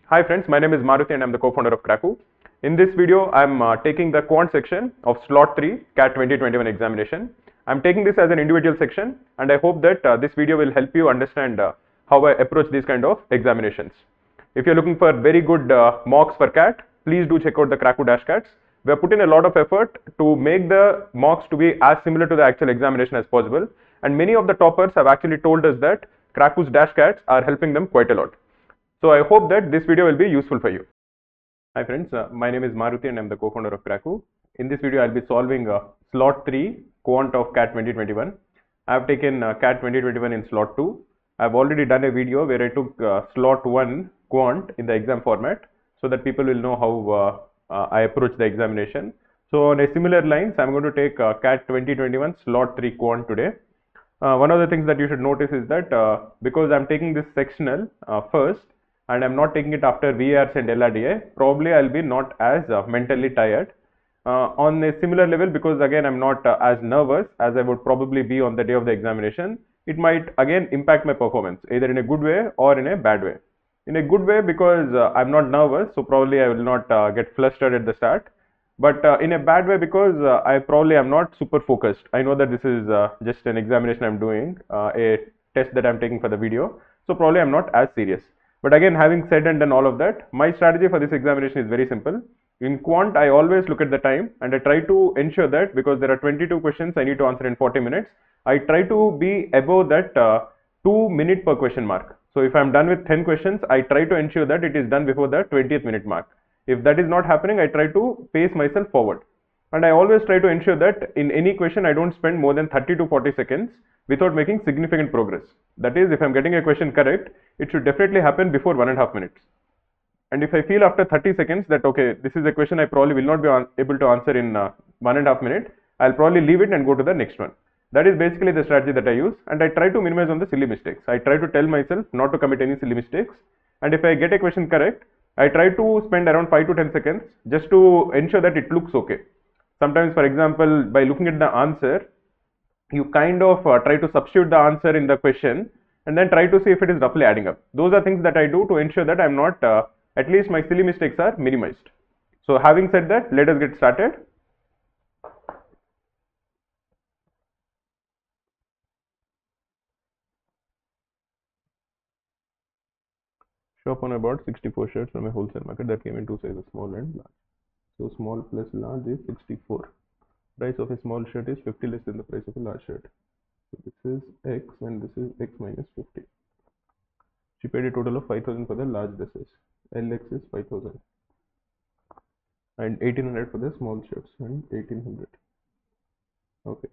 Hi friends, my name is Maruti and I'm the co-founder of Kraku. In this video, I'm taking the quant section of slot 3 CAT 2021 examination. I'm taking this as an individual section and I hope that this video will help you understand how I approach these kind of examinations. If you're looking for very good mocks for CAT, please do check out the Kraku Dash Cats. We have put in a lot of effort to make the mocks to be as similar to the actual examination as possible, and many of the toppers have actually told us that Kraku's Dash Cats are helping them quite a lot. So I hope that this video will be useful for you. Hi friends, my name is Maruti and I'm the co-founder of Kraku. In this video, I'll be solving slot 3 quant of CAT 2021. I've taken CAT 2021 in slot 2. I've already done a video where I took slot 1 quant in the exam format so that people will know how I approach the examination. So on a similar lines, I'm going to take CAT 2021 slot 3 quant today. One of the things that you should notice is that because I'm taking this sectional first, and I'm not taking it after VARs and LRDI, probably I'll be not as mentally tired. On a similar level, because again I'm not as nervous as I would probably be on the day of the examination, it might again impact my performance, either in a good way or in a bad way. In a good way because I'm not nervous, so probably I will not get flustered at the start. But in a bad way because I probably am not super focused. I know that this is just an examination I'm doing, a test that I'm taking for the video, so probably I'm not as serious. But again, having said and done all of that, my strategy for this examination is very simple. In quant, I always look at the time and I try to ensure that because there are 22 questions I need to answer in 40 minutes, I try to be above that 2 minute per question mark. So if I'm done with 10 questions, I try to ensure that it is done before the 20th minute mark. If that is not happening, I try to pace myself forward. And I always try to ensure that in any question, I don't spend more than 30 to 40 seconds without making significant progress. That is, if I'm getting a question correct, it should definitely happen before 1.5 minutes. And if I feel after 30 seconds that, okay, this is a question I probably will not be able to answer in 1.5 minutes, I'll probably leave it and go to the next one. That is basically the strategy that I use, and I try to minimize on the silly mistakes. I try to tell myself not to commit any silly mistakes, and if I get a question correct, I try to spend around 5 to 10 seconds just to ensure that it looks okay. Sometimes, for example, by looking at the answer, you kind of try to substitute the answer in the question and then try to see if it is roughly adding up. Those are things that I do to ensure that I'm not, at least my silly mistakes are minimized. So having said that, let us get started. Shop on about 64 shirts from a wholesale market that came in two sizes, small and large. So small plus large is 64. Price of a small shirt is 50 less than the price of a large shirt. So this is X and this is X minus 50. She paid a total of 5,000 for the large dresses. LX is 5,000 and 1,800 for the small shirts and 1,800. Okay.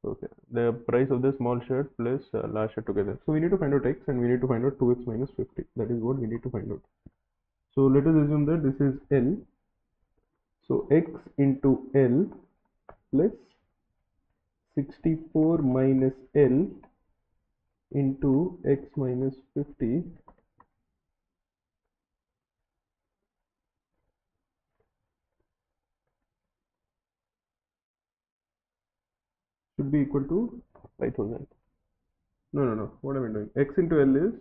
Okay. The price of the small shirt plus large shirt together. So we need to find out X and we need to find out 2X minus 50. That is what we need to find out. So let us assume that this is L. So X into L plus 64 minus L into X minus 50 should be equal to 5,000. No. What am I doing? X into L is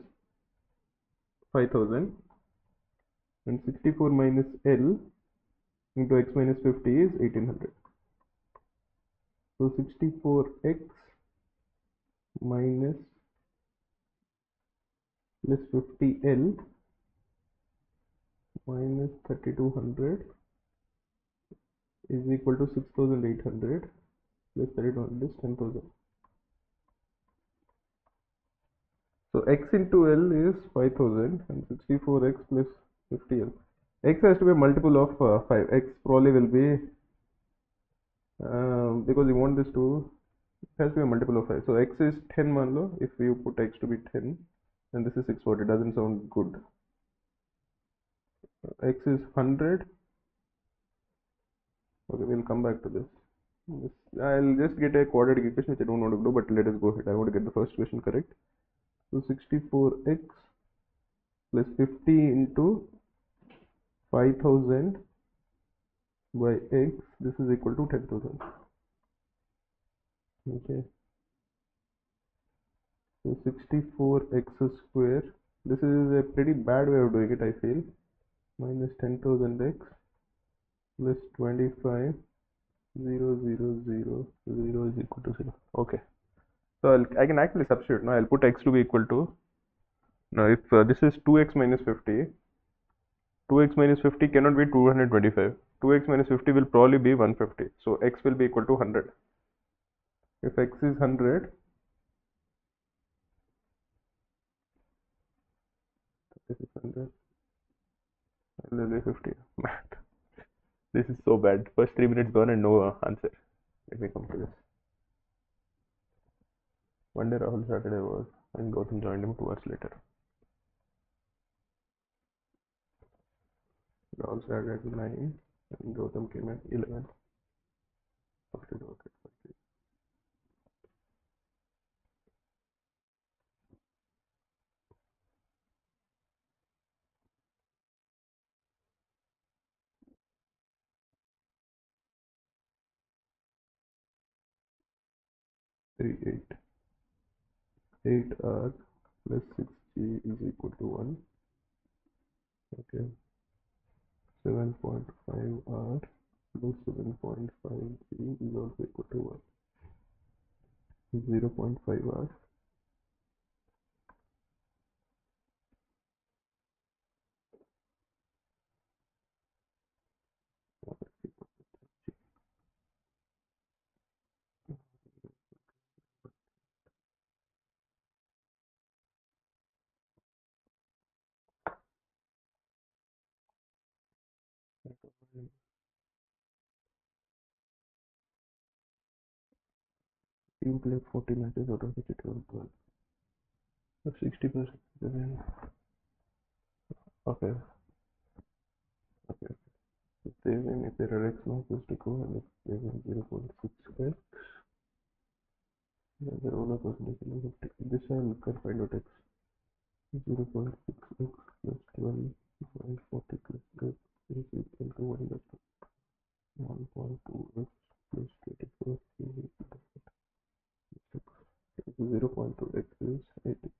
5,000 and 64 minus L into X minus 50 is 1,800. So 64X minus plus 50L minus 3,200 is equal to 6,800 plus 3,200 is 10,000. So X into L is 5,000 and 64X plus 50L. X has to be a multiple of 5. X probably will be, because we want this to, it has to be a multiple of 5. So X is 10 manlo, if you put X to be 10, and this is 640, it doesn't sound good. X is 100. Okay, we'll come back to this. I'll just get a quadratic equation which I don't want to do, but let us go ahead. I want to get the first question correct. So 64X plus 50 into 5,000 by X, this is equal to 10,000. Okay. So 64X square This is a pretty bad way of doing it, I feel. Minus 10,000 x plus 25 0 0 0 0 is equal to 0. Okay. So I can actually substitute. Now I'll put x to be equal to. Now if this is 2x minus 50, 2x minus 50 cannot be 225. 2x minus 50 will probably be 150. So x will be equal to 100. If x is 100, this is 100, and then 50. Math. This is so bad. First 3 minutes gone and no answer. Let me come to this. One day Rahul started a work and Gautam joined him 2 hours later. Rahul started at 9 and Gautam came at 11. After the work at 3, 8. 8r plus 6g is equal to 1. Okay. 7.5r plus 7.5g is also equal to 1. 0.5r. Team played 40 matches out of which it was 12. So 60%. Okay. Okay. If they win, if there are x matches to go, and if they win 0.6x, then the roller percentage is 50. This I'll find out x. 0.6x plus 12.40 plus x is equal to 1.2x plus 24 is equal to 6. 0.2x is 80.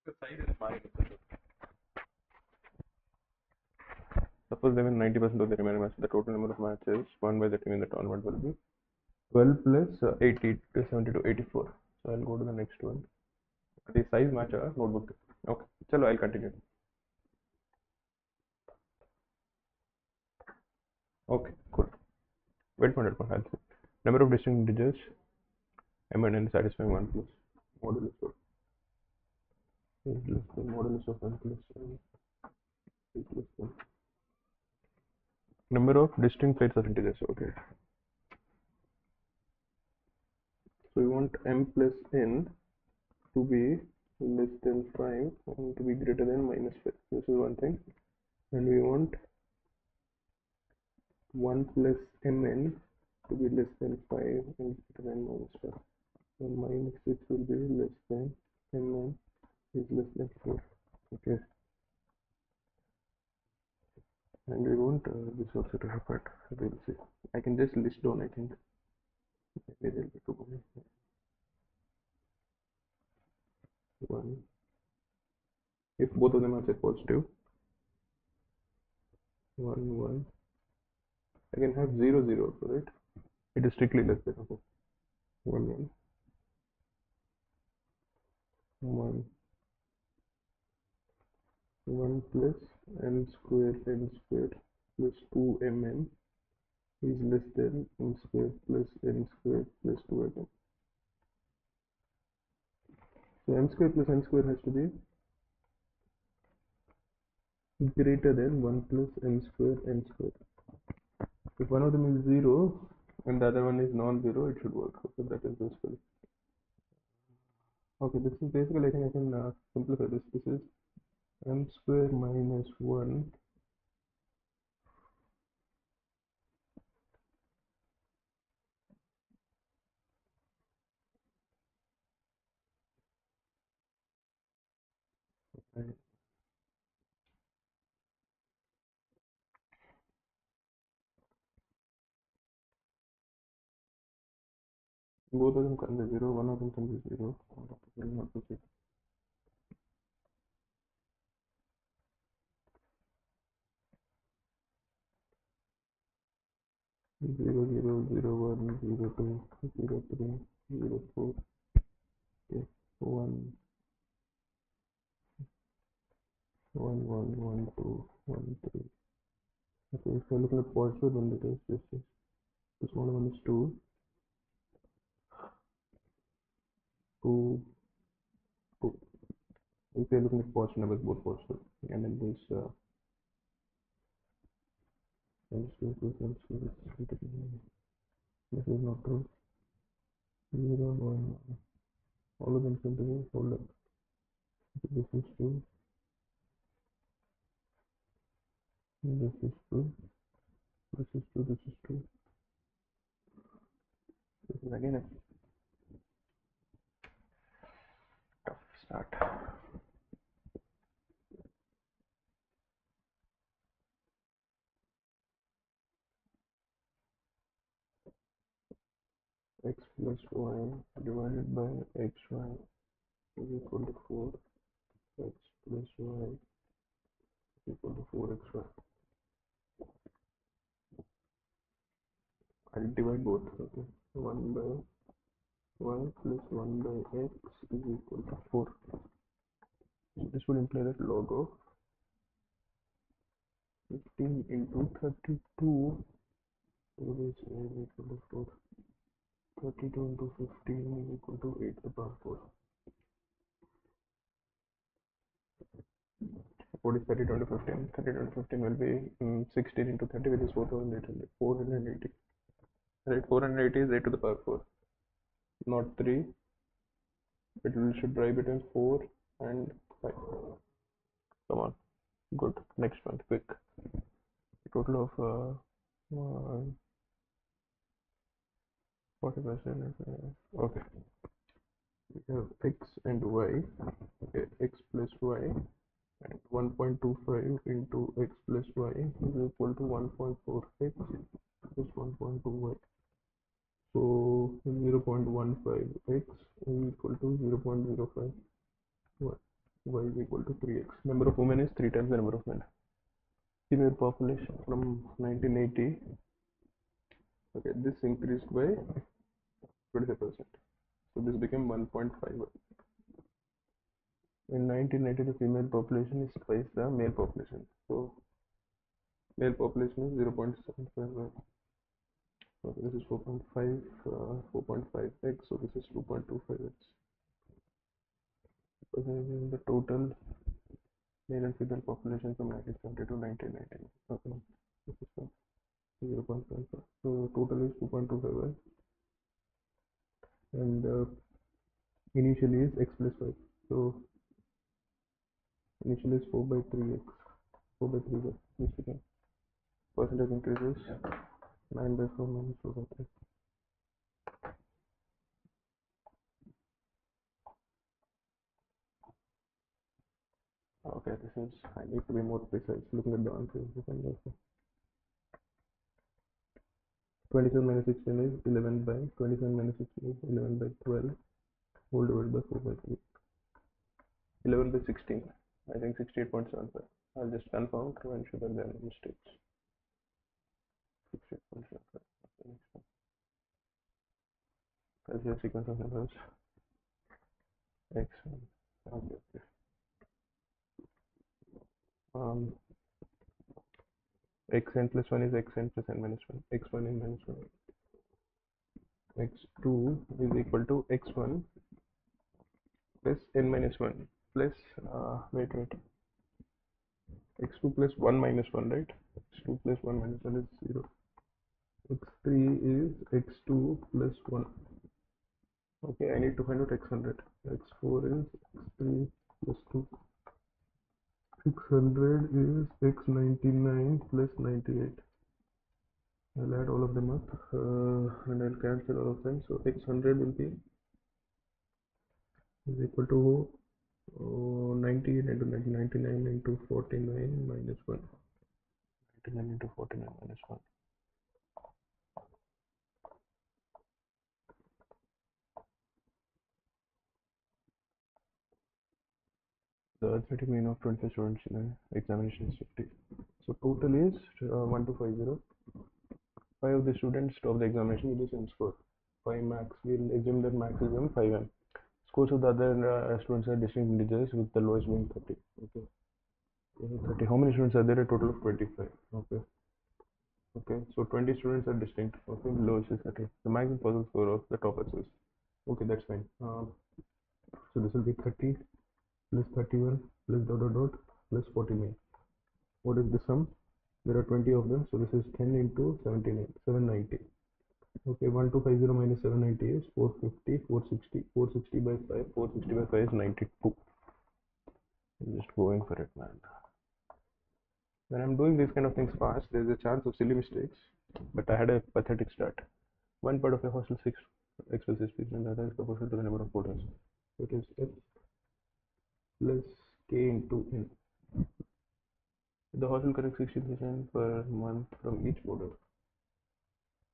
The size is fine. Suppose they win 90% of the remaining matches, the total number of matches won by the team in the tournament will be 12 plus 80 to 70 to 84. So I'll go to the next one. The size match our notebook. Okay, chalo, I'll continue. Okay, cool. Wait for it. I'll see. Number of distinct integers m and n satisfying 1 plus modulus of is less than modulus of n plus n is less than number of distinct pairs of integers. Okay, so we want m plus n to be less than 5 and to be greater than minus 5. This is one thing. And we want 1 plus mn to be less than 5 and greater than minus 5. So minus 6 will be less than mn is less than 4. Okay. And we want this also to happen. We'll see. I can just list down, I think. Maybe there'll be 2 more. 1. If both of them are set positive, 1, 1. I can have 0, 0, right? It is strictly less than, okay. 1, 1. 1. 1 plus m square plus 2mn is less than m square plus n square plus 2mn. So m square plus n square has to be greater than 1 plus m square n square. If one of them is 0 and the other one is non-zero, it should work. Okay, that is useful. Okay, this is basically, I think I can simplify this. This is m square minus 1 and both of them can be 0, one of them can be 0, one of them will not be 0. 0, 0, 0, 1, 0, 2, 0, 3, 0, 4, okay, 1, 1, 1, 1, 2, 1, 3. Okay, if you're looking at positive, then it is this one is 2, 2, 2. If you're looking at positive numbers, both positive. And then this is not true. 0, 1, all of them seem to be hold up. This is 2, this is 2, this is 2, this is 2. This is again a tough start. X plus y divided by xy is equal to 4. X plus y is equal to 4xy. I'll divide both. Okay. 1 by y plus 1 by x is equal to 4. So this would imply that log of 15 into 32 is equal to 4. 32 into 15 is equal to 8 to the power 4. What is 32 into 15? 32 into 15 will be 16 into 30, which is 4,800. 480. Right, 480 is 8 to the power 4, not 3. It should drive between 4 and 5. Come on, good. Next one, quick. Total of 40%. Okay, we have x and y. Okay, x plus y and 1.25 into x plus y is equal to 1.4x plus 1.2y. So 0.15x is equal to 0.05. Y is equal to 3x. Number of women is 3 times the number of men. Female population from 1980. Okay, this increased by 25%. So this became 1.5. In 1990, the female population is twice the male population. So male population is 0.75. So this is 4.5, 4.5x. So this is 2.25x. So the total male and female population from 1970 to 1990. Okay, this is 0.55. So total is 2.25, and initially is x plus 5. So initially is 4 by 3x. 4 by 3 this became percentage increases 9 by 4 minus 4 by 3. Okay, this is, I need to be more precise looking at the answers. 27 minus 16 is 11 by 27 minus 16 is 11 by 12 whole divided by 4 by 3. 11 by 16. I think 68.75. I'll just confirm to ensure that there are no mistakes. 68.75. Okay, next one. Calculate sequence of numbers. X1. Okay, okay. Xn plus 1 is xn plus n minus 1. X1 n minus 1. X2 is equal to x1 plus n minus 1 plus wait. x2 plus 1 minus 1, right? x2 plus 1 minus 1 is 0. x3 is x2 plus 1. Okay, I need to find out x100. x4 is x3 plus 2. 600 is x99 plus 98. I'll add all of them up and I'll cancel all of them. So x100 will be is equal to 98 into 99 into 49 minus 1. 99 into 49 minus 1. The arithmetic mean of 25 students in the examination is 50. So total is 1250. 5 of the students of the examination with the same score. 5 max. We'll assume that max is given 5m. Scores of the other students are distinct integers with the lowest being 30. Okay. 30. How many students are there? A total of 25. Okay. Okay. So 20 students are distinct. Okay. Lowest is 30. The maximum possible score of the toppers is. Okay, that's fine. So this will be 30 plus 31 plus dot dot dot plus 49. What is the sum? There are 20 of them, so this is 10 into 79, 790. Okay, 1250 minus 790 is 450, 460, 460 by 5, 460 by 5 is 92. I'm just going for it, man. When I'm doing these kind of things fast, there's a chance of silly mistakes, but I had a pathetic start. One part of a hostel 6 expenses fees and the other is proportional to the number of boarders. So it is F plus K into N. The hostel collects 16,000 per month from each boarder.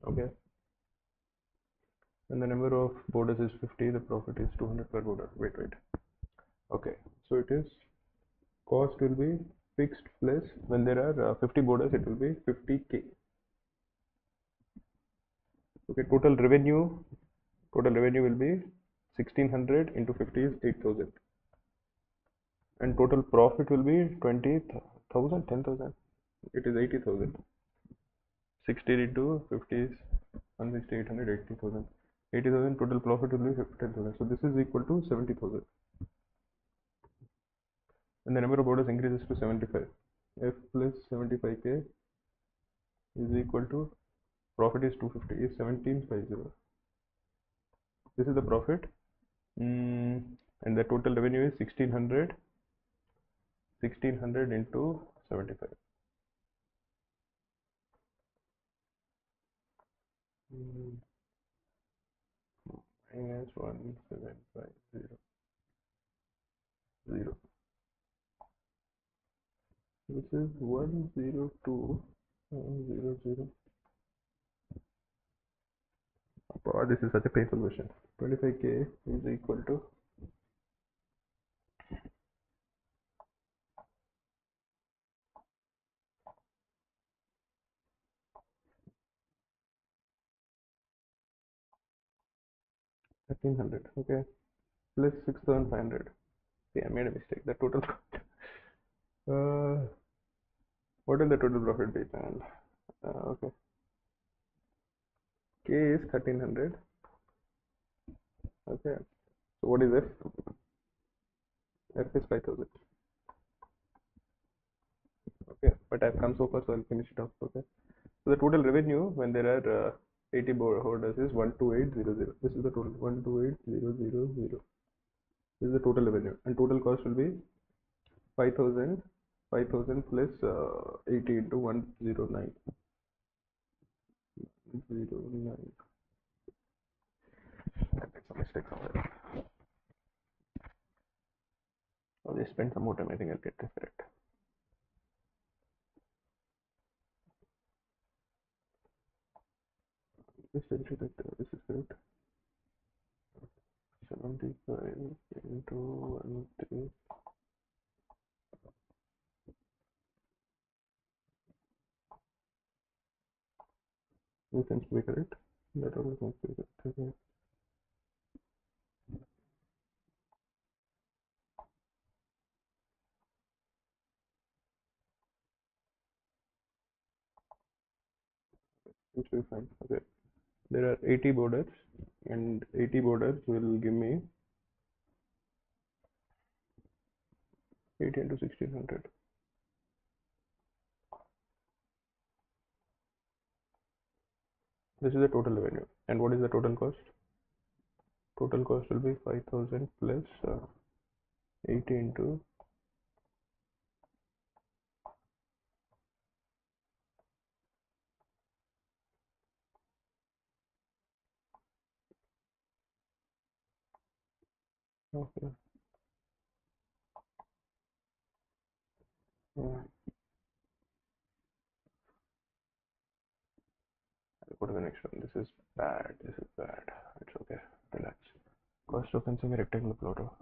Okay. And the number of boarders is 50, the profit is 200 per boarder. Wait. Okay, so it is cost will be fixed plus when there are 50 boarders, it will be 50k. Okay, total revenue will be 1600 into 50 is 8000, and total profit will be 20,000, 10,000. It is 80,000. 60 into 50 is 160, 800, 80,000. 80,000 total profit will be 10,000. So this is equal to 70,000. And the number of boarders increases to 75. F plus 75k is equal to profit is 250 is 1750. This is the profit. And the total revenue is 1600 into 75. Minus 1750. This is 102,000. Oh, this is such a painful question. 25k is equal to 1300. Okay, plus 6500. See, I made a mistake. The total what will the total profit be, man? Okay, k is 1300. Okay, so what is F? F is 5000. Okay, but I've come so far, so I'll finish it off. Okay, so the total revenue when there are 80 holders is 12800. This is the total 128,000. This is the total revenue, and total cost will be 5000 plus 80 into 109. 09. I made some mistakes on that. I'll just spend some more time. I think I'll get this correct. This is correct. 75 into 1 this seems to be correct. That all seems to be correct. Okay. Seems to be fine. Okay. There are 80 borders, and 80 borders will give me 80 into 1600. This is the total revenue. And what is the total cost? Total cost will be 5,000 plus 80 into okay. Yeah. I'll go to the next one. This is bad. This is bad. It's okay. Relax. Cost of fencing a rectangular plot.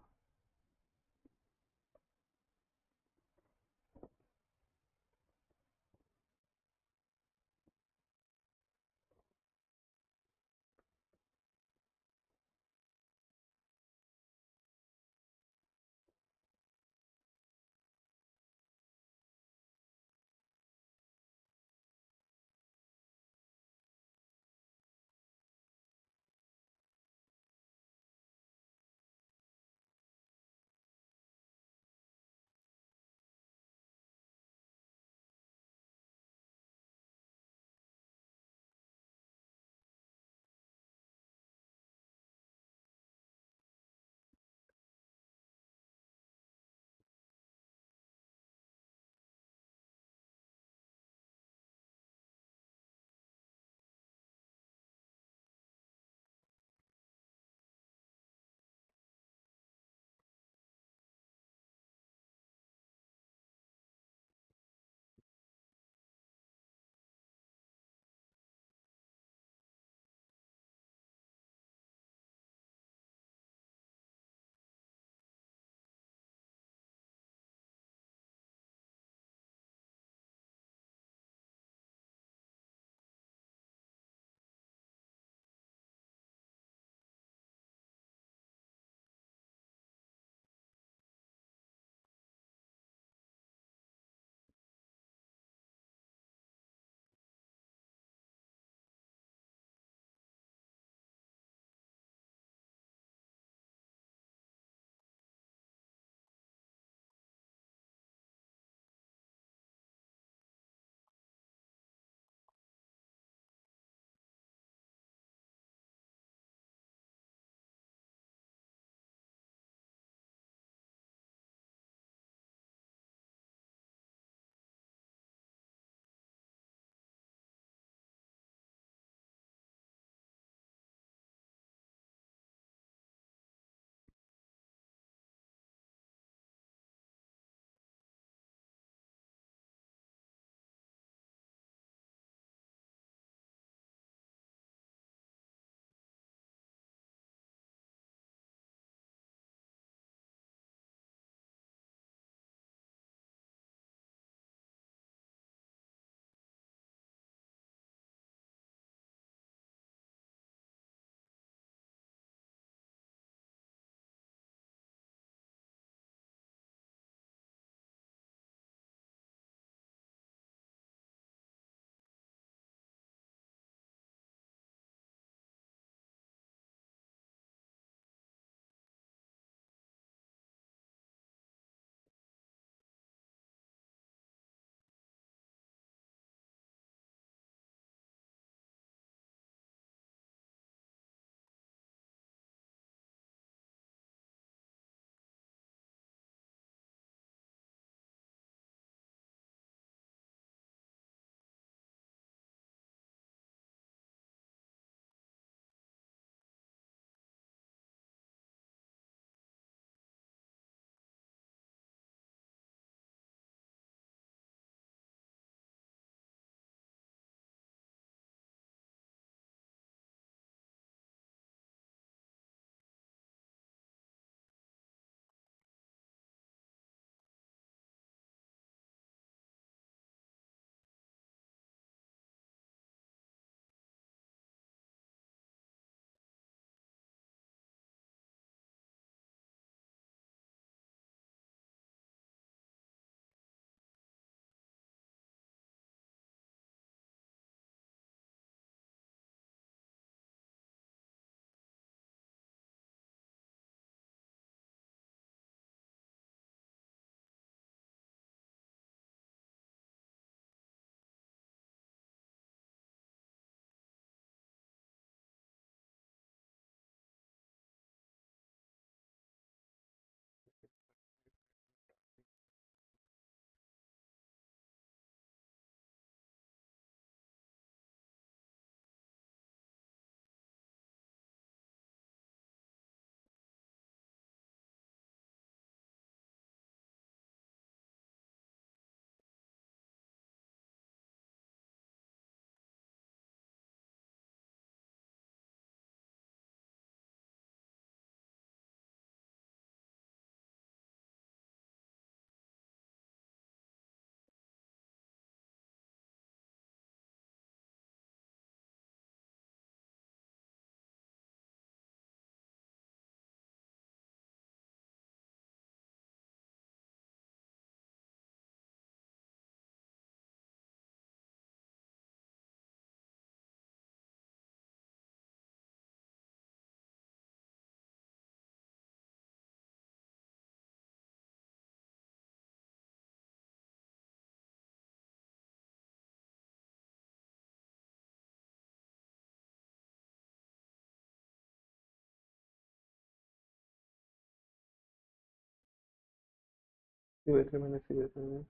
C by 3 minus C by 3.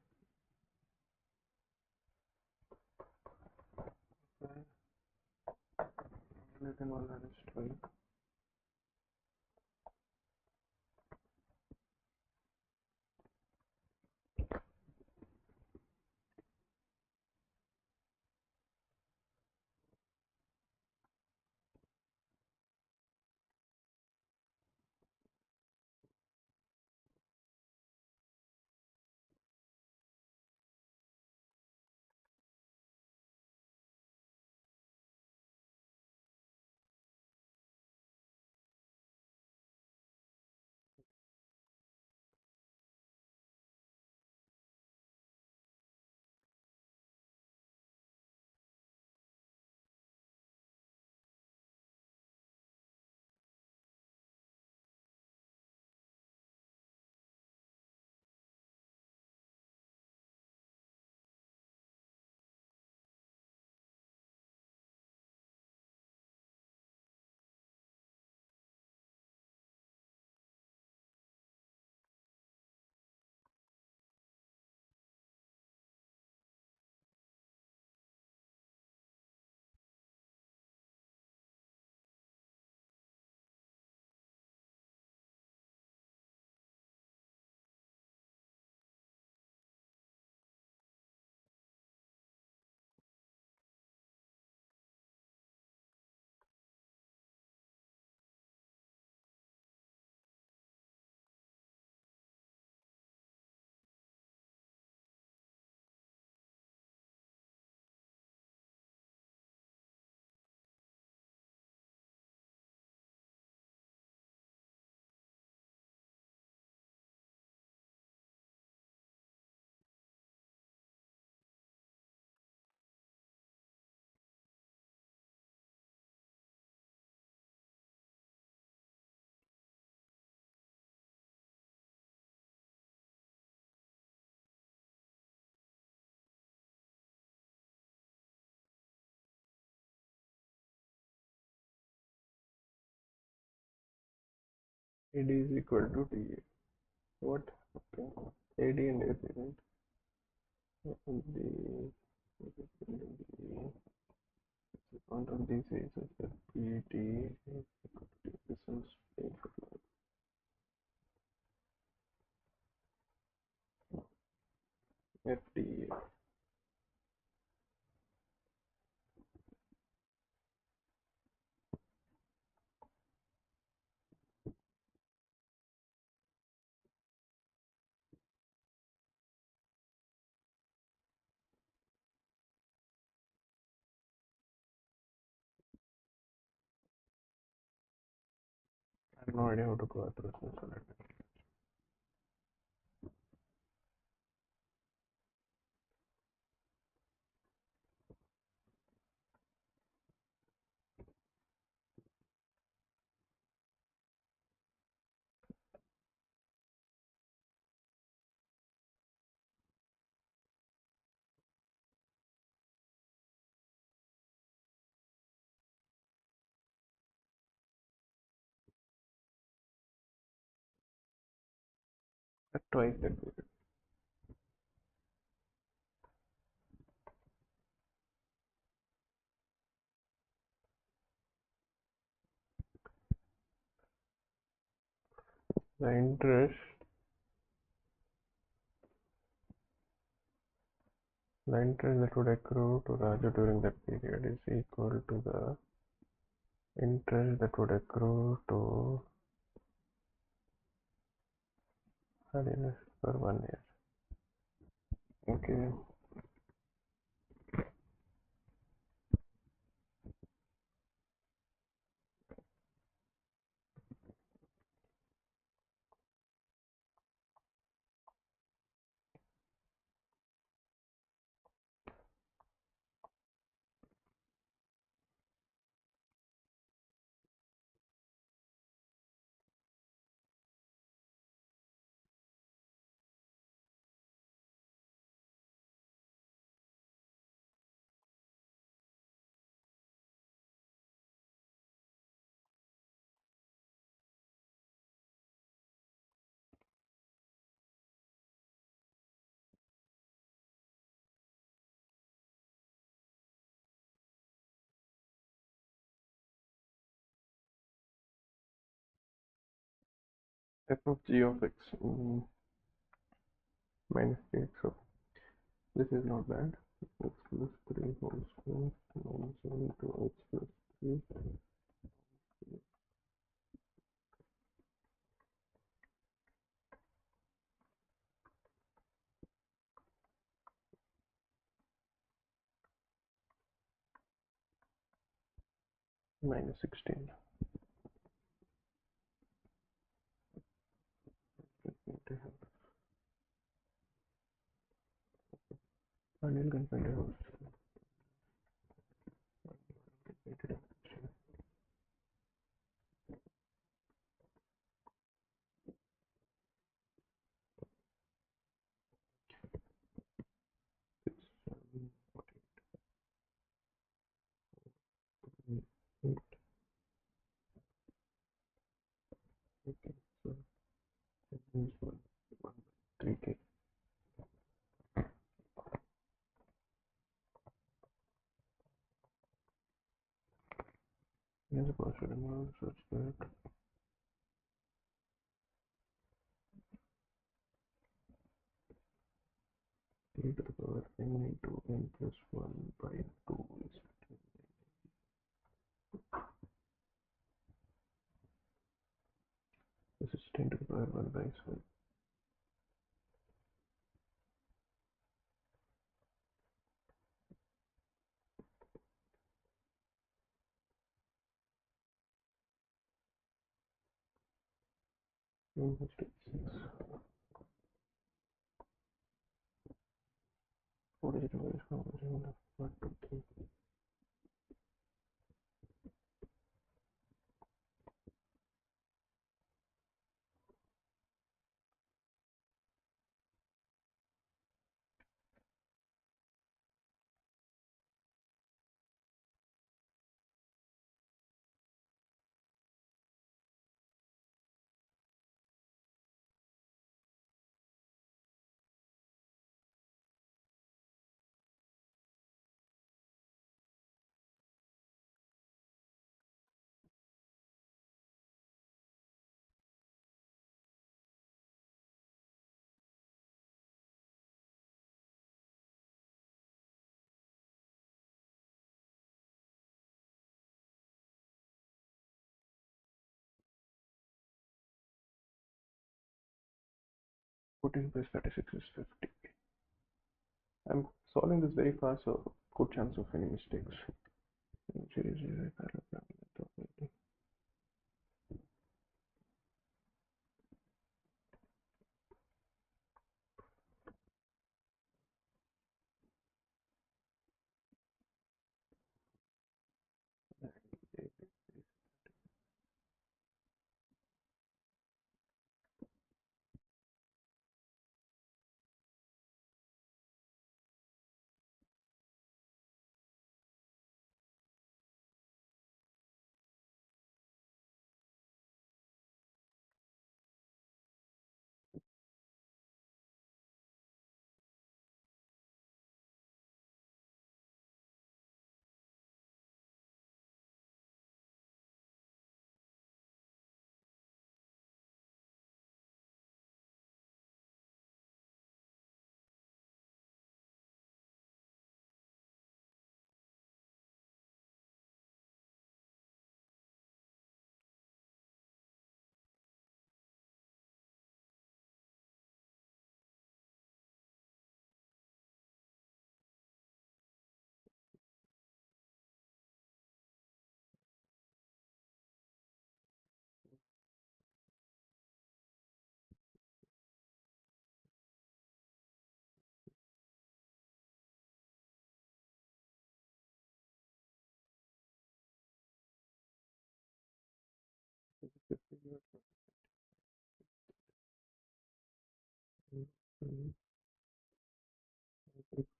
Anything 1 minus 12. AD is equal to TA. What? Okay. AD and AC, right? The amount of DC is that PT is equal to distance FTA. I have no idea how to go through this. Twice that period. The interest that would accrue to Raju during that period is equal to the interest that would accrue to Harinus for 1 year. Okay. f of g of x minus 3x. So this is not bad. X plus 3 whole square minus 7 to x plus 3 minus 16. Final confined house. Okay, so this is 3k. Here's a partial amount such that a to the power n into n plus 1 by 2 is this is 10 to the power 1 by 7. Almost 6. 4 digit numbers, 1, 2, 3. Putting by 36 is 50. I'm solving this very fast, so good chance of any mistakes.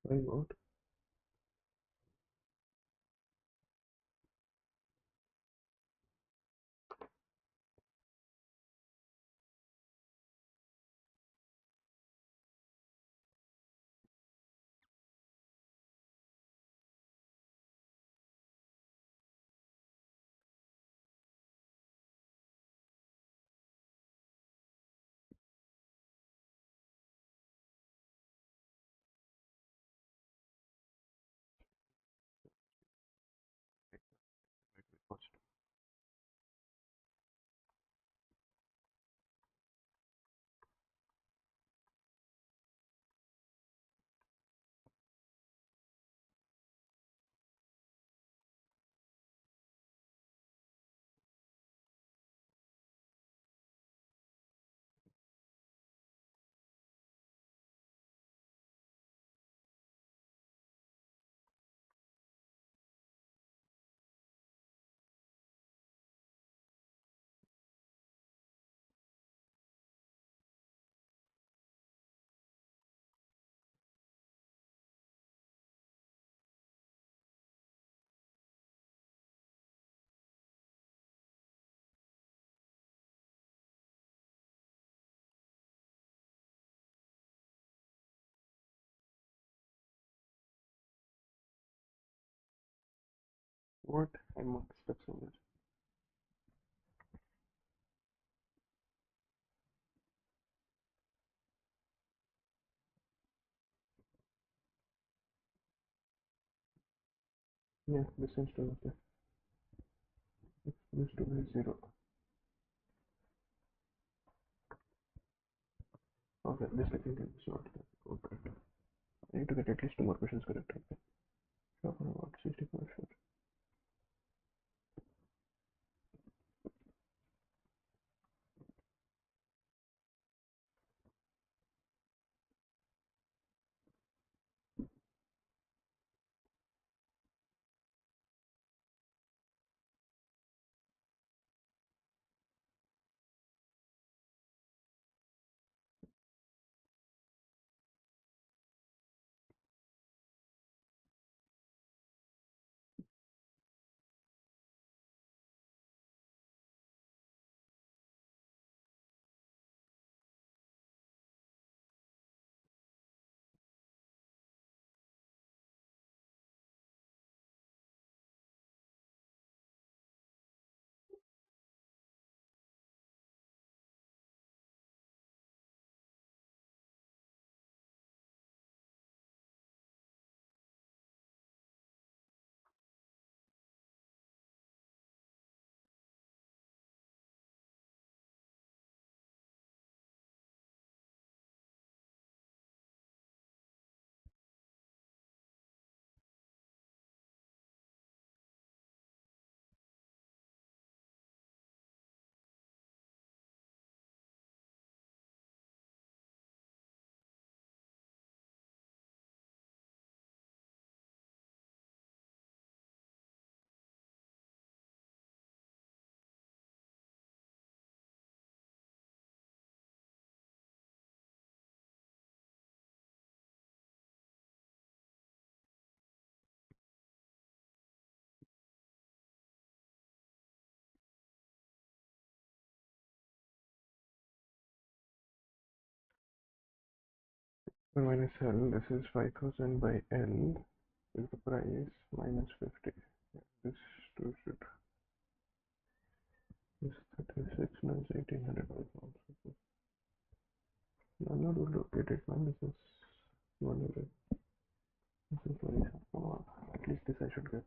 Why not? What? I'm stuck somewhere. Yeah, this seems to be okay. It seems to be 0. Okay, this I think is not correct. I need to get at least 2 more questions correct. Okay. Sure, for about 64, sure. Minus L, this is 5000 by L is the price minus 50. Yeah, this two should, this 36 minus 1800 pounds. No, not located, man. This is 100. This is very small. At least this I should get.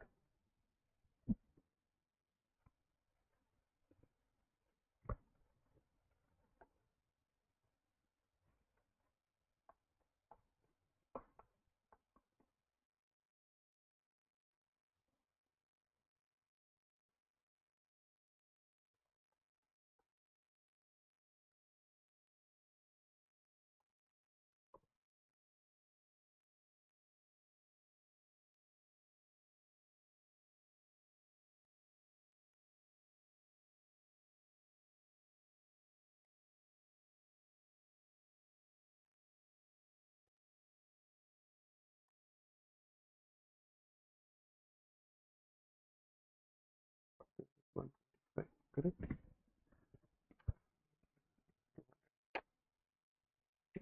One, right, correct?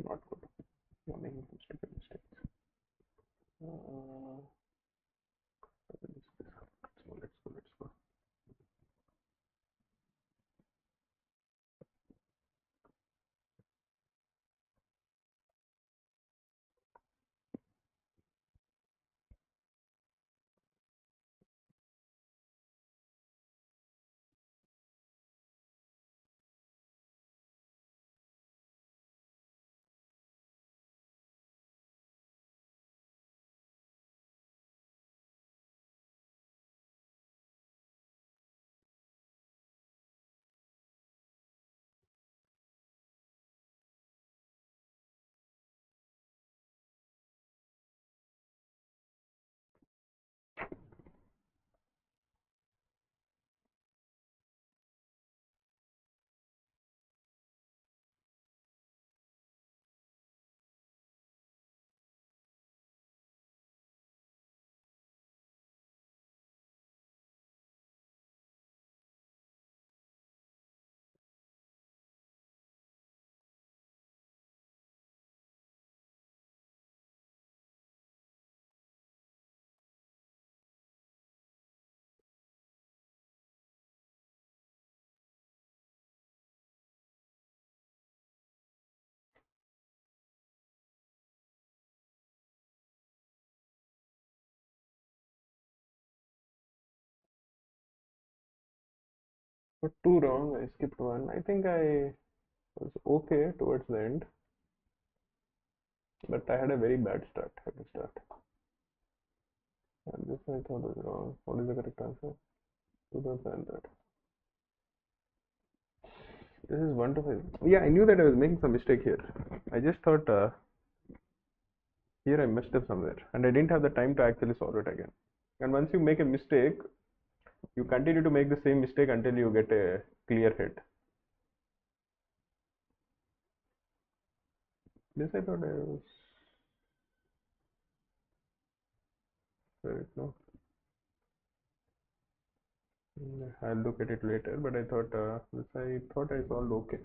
Not good. You're making some stupid mistakes. Let's go, let's go. But 2 wrong, I skipped 1. I think I was okay towards the end, but I had a very bad start at the start. And this I thought was wrong. What is the correct answer? 2003. This is 1 to 5. Yeah, I knew that I was making some mistake here. I just thought here I messed up somewhere, and I didn't have the time to actually solve it again. And once you make a mistake, you continue to make the same mistake until you get a clear hit. This I thought I was right, no. I'll look at it later, but I thought this I thought I solved okay.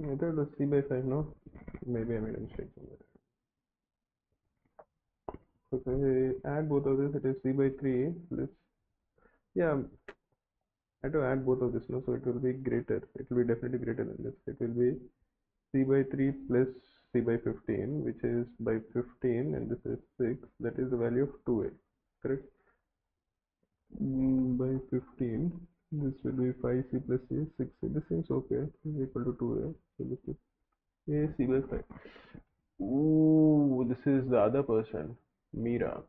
I thought it was 3 by 5, no? Maybe I made a mistake somewhere. So if I add both of this, it is 3 by 3. This, yeah, I have to add both of this, no? So it will be greater. It will be definitely greater than this. It will be 3 by 3 plus 3 by 15, which is by 15, and this is 6. That is the value of 2a, correct? By 15, this will be 5c plus a, 6c. This seems okay. Is equal to 2a. So this is ac by 5. Ooh, this is the other person, Meera.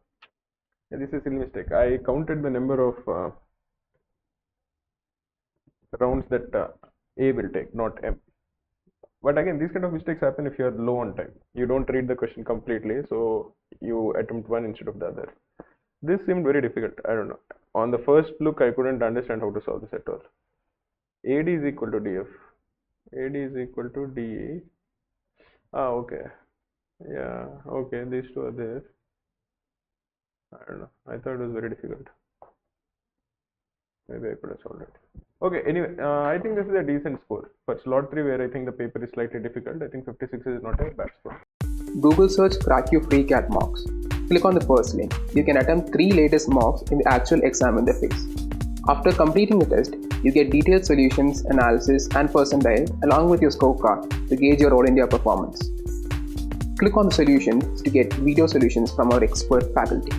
Yeah, this is a silly mistake. I counted the number of rounds that A will take, not M. But again, these kind of mistakes happen if you are low on time. You don't read the question completely, so you attempt one instead of the other. This seemed very difficult. I don't know. On the first look, I couldn't understand how to solve this at all. AD is equal to DF. AD is equal to DE. Ah, okay. Yeah, okay. These two are there. I don't know. I thought it was very difficult. Maybe I could have solved it. Okay, anyway, I think this is a decent score. For slot 3, where I think the paper is slightly difficult, I think 56 is not a bad score. Google search CrackU free CAT mocks. Click on the first link. You can attempt 3 latest mocks in the actual exam interface. After completing the test, you get detailed solutions, analysis, and percentile along with your scorecard to gauge your All India performance. Click on the solutions to get video solutions from our expert faculty.